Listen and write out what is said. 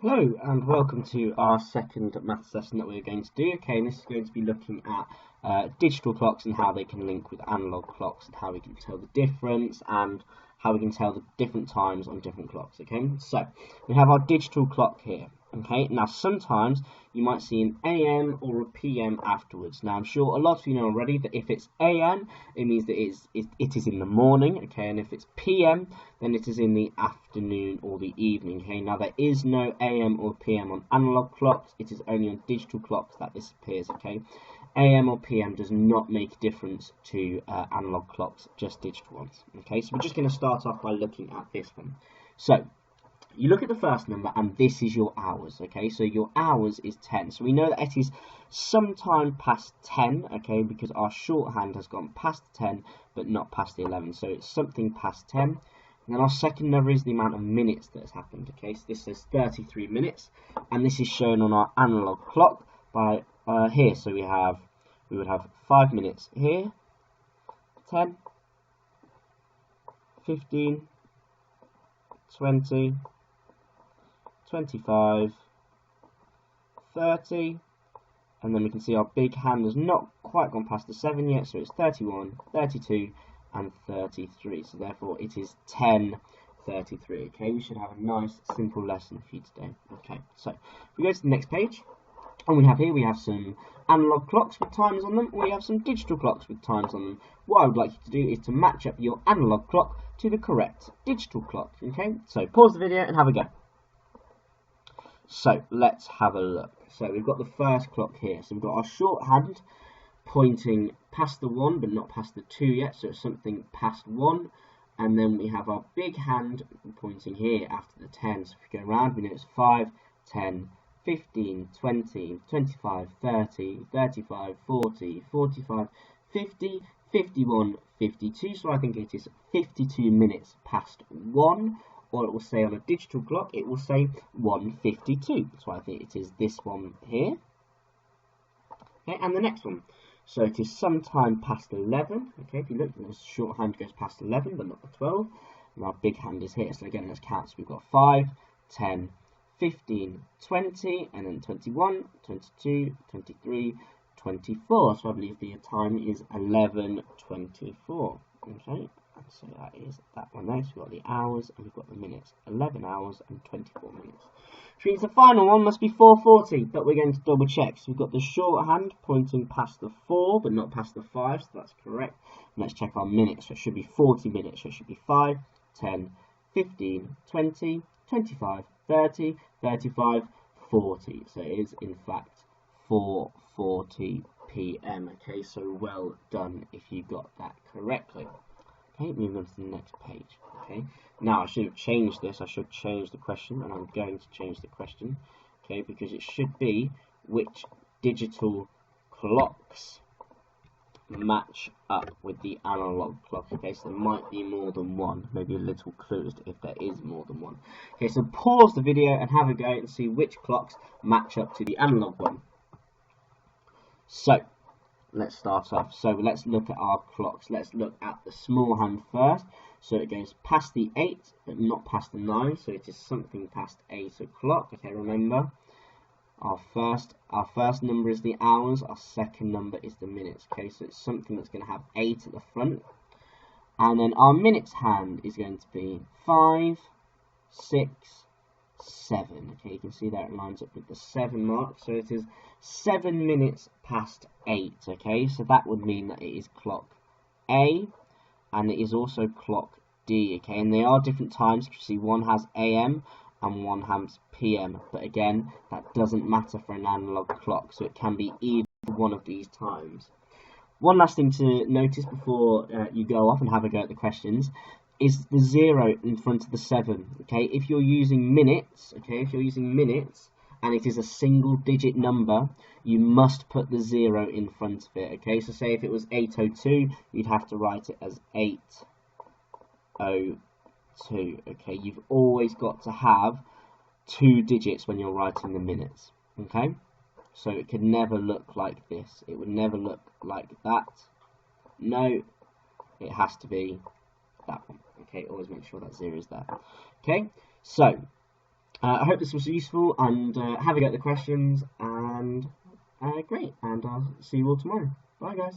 Hello and welcome to our second maths lesson that we're going to do. Okay, and this is going to be looking at digital clocks and how they can link with analog clocks and how we can tell the difference and how we can tell the different times on different clocks. Okay, so we have our digital clock here. Okay, now sometimes you might see an AM or a PM afterwards. Now I'm sure a lot of you know already that if it's AM, it means that it is in the morning. Okay, and if it's PM, then it is in the afternoon or the evening. Okay, now there is no AM or PM on analog clocks. It is only on digital clocks that this appears. Okay, AM or PM does not make a difference to analog clocks, just digital ones. Okay, so we're just going to start off by looking at this one. So you look at the first number and this is your hours. Okay, so your hours is 10, so we know that it is sometime past 10. Okay, because our shorthand has gone past 10 but not past the 11, so it's something past 10. And then our second number is the amount of minutes that has happened. Okay, so this says 33 minutes, and this is shown on our analog clock by here. So we would have 5 minutes here, 10, 15, 20, 25, 30, and then we can see our big hand has not quite gone past the 7 yet, so it's 31, 32, and 33. So therefore it is 10:33. Okay, we should have a nice simple lesson for you today. Okay, so if we go to the next page, and we have some analog clocks with times on them, or we have some digital clocks with times on them. What I would like you to do is to match up your analog clock to the correct digital clock. Okay, so pause the video and have a go. So let's have a look. So we've got the first clock here. So we've got our shorthand pointing past the 1 but not past the 2 yet, so it's something past 1. And then we have our big hand pointing here after the 10. So if we go around, we know it's 5, 10, 15, 20, 25, 30, 35, 40, 45, 50, 51, 52. So I think it is 52 minutes past 1. Or it will say on a digital clock, it will say 1:52. So I think it is this one here. Okay, and the next one. So it is sometime past 11. Okay, if you look, the shorthand goes past 11, but not the 12. And our big hand is here. So again, let's count. So we've got 5, 10, 15, 20, and then 21, 22, 23, 24. So I believe the time is 11:24. Okay. So that is that one there. So we've got the hours and we've got the minutes. 11 hours and 24 minutes. Which means the final one must be 4:40, but we're going to double check. So we've got the shorthand pointing past the 4 but not past the 5, so that's correct. And let's check our minutes. So it should be 40 minutes. So it should be 5, 10, 15, 20, 25, 30, 35, 40. So it is in fact 4:40 p.m. Okay, so well done if you got that correctly. Okay, moving on to the next page. Okay, now I should have changed this. I should change the question, and I'm going to change the question. Okay, because it should be which digital clocks match up with the analog clock. Okay, so there might be more than one. Maybe a little clue as to if there is more than one. Okay, so pause the video and have a go and see which clocks match up to the analog one. So let's start off. So let's look at our clocks. Let's look at the small hand first. So it goes past the 8 but not past the 9, so it is something past 8 o'clock. Okay, remember our first number is the hours, our second number is the minutes. Okay, so it's something that's going to have 8 at the front. And then our minutes hand is going to be 5, 6, 7. Okay, you can see that it lines up with the 7 mark, so it is 7 minutes past 8. Okay, so that would mean that it is clock A, and it is also clock D. Okay, and they are different times. You see, one has AM and one has PM, but again, that doesn't matter for an analog clock, so it can be either one of these times. One last thing to notice before you go off and have a go at the questions is the 0 in front of the 7. Okay, if you're using minutes, and it is a single digit number, you must put the 0 in front of it. Okay, so say if it was 8:02, you'd have to write it as 8:02. Okay, you've always got to have 2 digits when you're writing the minutes. Okay, so it could never look like this. It would never look like that. No, it has to be that one. Okay, always make sure that 0 is there. Okay, so I hope this was useful, and have a go at the questions, and great, and I'll see you all tomorrow. Bye guys.